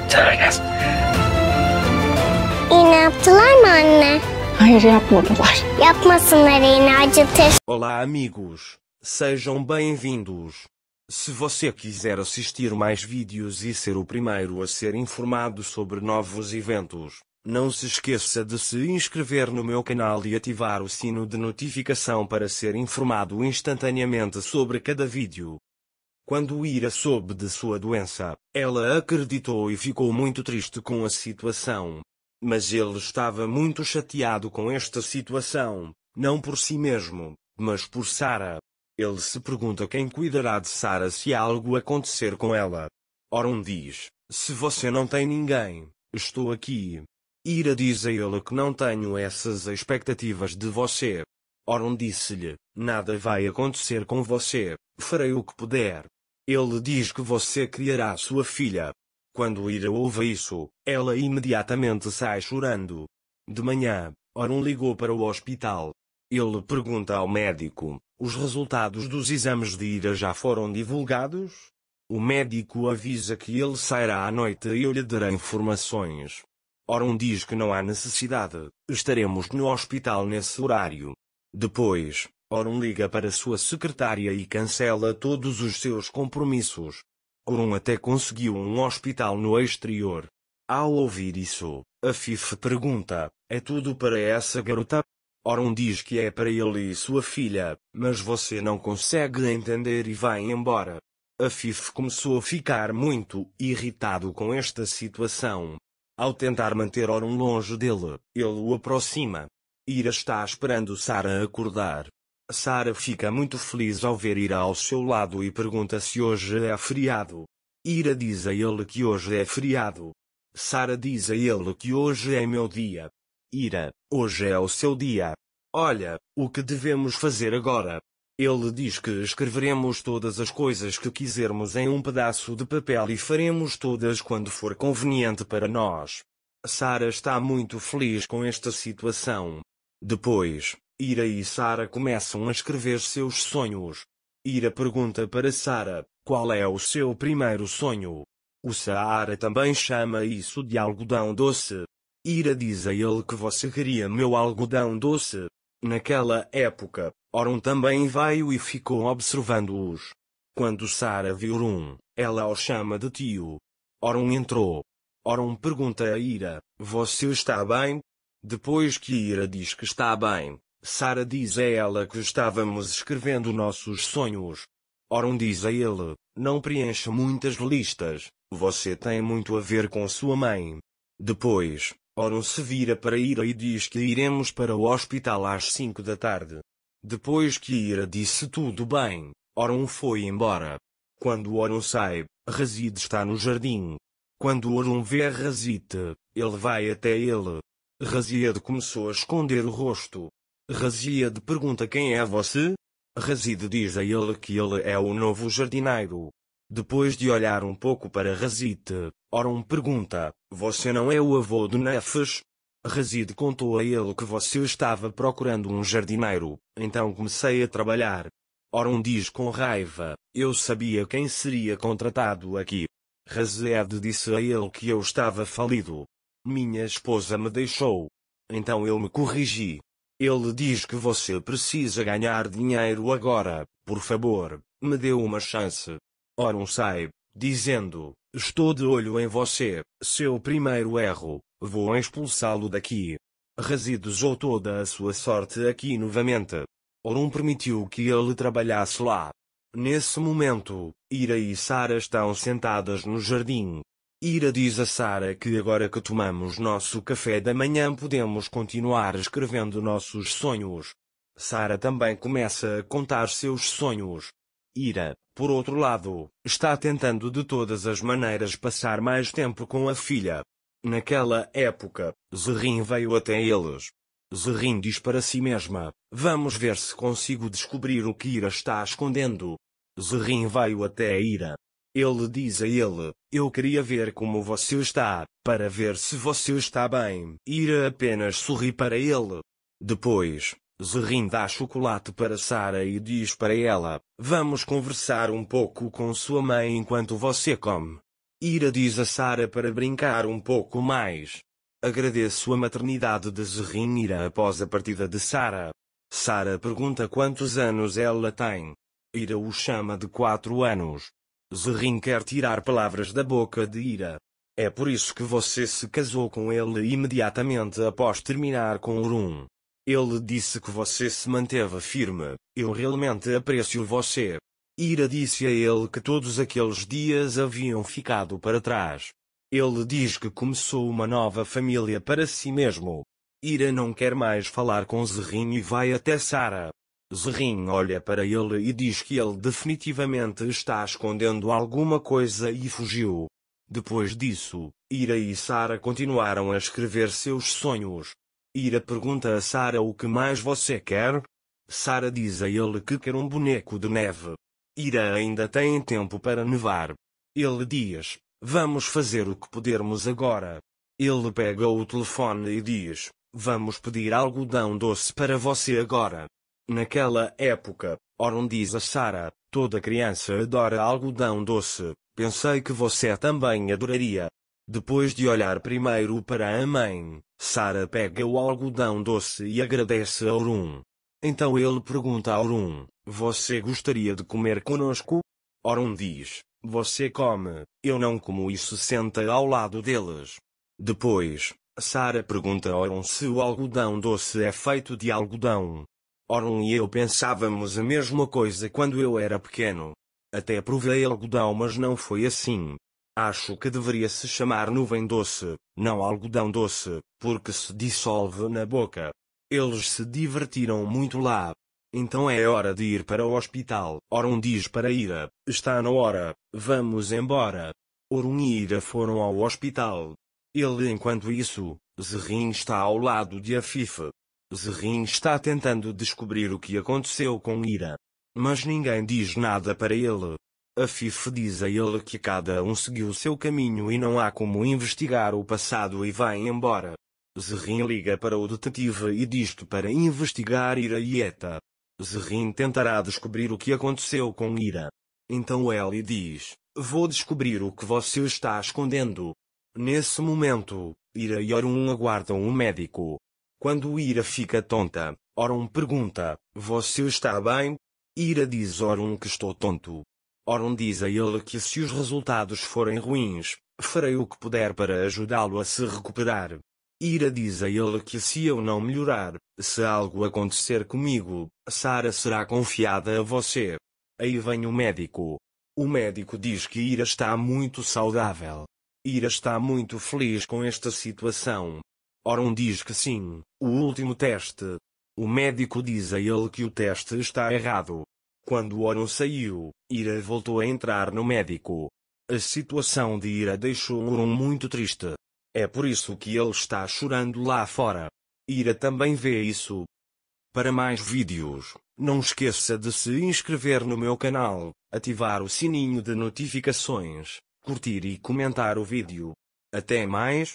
Söyle. İğne yaptılar mı anne? Hayır, yapmadılar. Yapmasınlar, iğne acıtır. Olá amigos, sejam bem-vindos. Se você quiser assistir mais vídeos e ser o primeiro a ser informado sobre novos eventos, não se esqueça de se inscrever no meu canal e ativar o sino de notificação para ser informado instantaneamente sobre cada vídeo. Quando Ira soube de sua doença, ela acreditou e ficou muito triste com a situação. Mas ele estava muito chateado com esta situação, não por si mesmo, mas por Sarah. Ele se pergunta quem cuidará de Sarah se algo acontecer com ela. Oron diz: se você não tem ninguém, estou aqui. Ira diz a ele que não tenho essas expectativas de você. Oron disse-lhe: nada vai acontecer com você, farei o que puder. Ele diz que você criará sua filha. Quando Ira ouve isso, ela imediatamente sai chorando. De manhã, Oron ligou para o hospital. Ele pergunta ao médico: os resultados dos exames de Ira já foram divulgados? O médico avisa que ele sairá à noite e eu lhe darei informações. Oron diz que não há necessidade, estaremos no hospital nesse horário. Depois, Oron liga para sua secretária e cancela todos os seus compromissos. Oron até conseguiu um hospital no exterior. Ao ouvir isso, a Fife pergunta: é tudo para essa garota? Oron diz que é para ele e sua filha, mas você não consegue entender e vai embora. A Fife começou a ficar muito irritado com esta situação. Ao tentar manter Oron longe dele, ele o aproxima. Ira está esperando Sarah acordar. Sarah fica muito feliz ao ver Ira ao seu lado e pergunta se hoje é feriado. Ira diz a ele que hoje é feriado. Sarah diz a ele que hoje é meu dia. Ira: hoje é o seu dia. Olha, o que devemos fazer agora? Ele diz que escreveremos todas as coisas que quisermos em um pedaço de papel e faremos todas quando for conveniente para nós. Sarah está muito feliz com esta situação. Depois, Ira e Sarah começam a escrever seus sonhos. Ira pergunta para Sarah: qual é o seu primeiro sonho? O Sarah também chama isso de algodão doce. Ira diz a ele que você queria meu algodão doce. Naquela época, Oron também veio e ficou observando-os. Quando Sarah viu Oron, ela o chama de tio. Oron entrou. Oron pergunta a Ira: você está bem? Depois que Ira diz que está bem, Sarah diz a ela que estávamos escrevendo nossos sonhos. Oron diz a ele: não preencha muitas listas, você tem muito a ver com sua mãe. Depois, Oron se vira para Ira e diz que iremos para o hospital às 5 da tarde. Depois que Ira disse tudo bem, Oron foi embora. Quando Oron sai, Razid está no jardim. Quando Oron vê Razid, ele vai até ele. Razid começou a esconder o rosto. Razid pergunta: quem é você? Razid diz a ele que ele é o novo jardineiro. Depois de olhar um pouco para Razid, Oron pergunta: você não é o avô de Nefes? Razid contou a ele que você estava procurando um jardineiro, então comecei a trabalhar. Oron diz com raiva: eu sabia quem seria contratado aqui. Razid disse a ele que eu estava falido. Minha esposa me deixou. Então eu me corrigi. Ele diz que você precisa ganhar dinheiro agora, por favor, me dê uma chance. Oron sai, dizendo: estou de olho em você, seu primeiro erro, vou expulsá-lo daqui. Razid usou toda a sua sorte aqui novamente. Oron permitiu que ele trabalhasse lá. Nesse momento, Ira e Sarah estão sentadas no jardim. Ira diz a Sarah que agora que tomamos nosso café da manhã podemos continuar escrevendo nossos sonhos. Sarah também começa a contar seus sonhos. Ira, por outro lado, está tentando de todas as maneiras passar mais tempo com a filha. Naquela época, Zerrin veio até eles. Zerrin diz para si mesma: vamos ver se consigo descobrir o que Ira está escondendo. Zerrin veio até Ira. Ele diz a ele: eu queria ver como você está, para ver se você está bem. Ira apenas sorri para ele. Depois, Zerrin dá chocolate para Sarah e diz para ela: vamos conversar um pouco com sua mãe enquanto você come. Ira diz a Sara para brincar um pouco mais. Agradeço a maternidade de Zerrin Ira após a partida de Sara. Sara pergunta quantos anos ela tem. Ira o chama de 4 anos. Zerrin quer tirar palavras da boca de Ira. É por isso que você se casou com ele imediatamente após terminar com Urun. Ele disse que você se manteve firme. Eu realmente aprecio você. Ira disse a ele que todos aqueles dias haviam ficado para trás. Ele diz que começou uma nova família para si mesmo. Ira não quer mais falar com Zerrin e vai até Sara. Zerrin olha para ele e diz que ele definitivamente está escondendo alguma coisa e fugiu. Depois disso, Ira e Sara continuaram a escrever seus sonhos. Ira pergunta a Sara o que mais você quer? Sara diz a ele que quer um boneco de neve. Ira ainda tem tempo para nevar. Ele diz, vamos fazer o que pudermos agora. Ele pega o telefone e diz, vamos pedir algodão doce para você agora. Naquela época, Orun diz a Sara, toda criança adora algodão doce, pensei que você também adoraria. Depois de olhar primeiro para a mãe, Sara pega o algodão doce e agradece a Orun. Então ele pergunta a Orun, você gostaria de comer conosco? Orun diz, você come, eu não como isso senta ao lado deles. Depois, Sara pergunta a Orun se o algodão doce é feito de algodão. Orun e eu pensávamos a mesma coisa quando eu era pequeno. Até provei algodão mas não foi assim. Acho que deveria se chamar nuvem doce, não algodão doce, porque se dissolve na boca. Eles se divertiram muito lá. Então é hora de ir para o hospital. Orun diz para Ira, está na hora, vamos embora. Orun e Ira foram ao hospital. Enquanto isso, Zerrin está ao lado de Afif. Zerrin está tentando descobrir o que aconteceu com Ira. Mas ninguém diz nada para ele. Afif diz a ele que cada um seguiu seu caminho e não há como investigar o passado e vai embora. Zerrin liga para o detetive e diz-te para investigar Ira e Eta. Zerrin tentará descobrir o que aconteceu com Ira. Então Ellie diz, vou descobrir o que você está escondendo. Nesse momento, Ira e Orun aguardam um médico. Quando Ira fica tonta, Orun pergunta, você está bem? Ira diz a Orun que estou tonto. Orun diz a ele que se os resultados forem ruins, farei o que puder para ajudá-lo a se recuperar. Ira diz a ele que se eu não melhorar, se algo acontecer comigo, Sara será confiada a você. Aí vem o médico. O médico diz que Ira está muito saudável. Ira está muito feliz com esta situação. Orun diz que sim, o último teste. O médico diz a ele que o teste está errado. Quando Orun saiu, Ira voltou a entrar no médico. A situação de Ira deixou Orun muito triste. É por isso que ele está chorando lá fora. Ira também vê isso. Para mais vídeos, não esqueça de se inscrever no meu canal, ativar o sininho de notificações, curtir e comentar o vídeo. Até mais!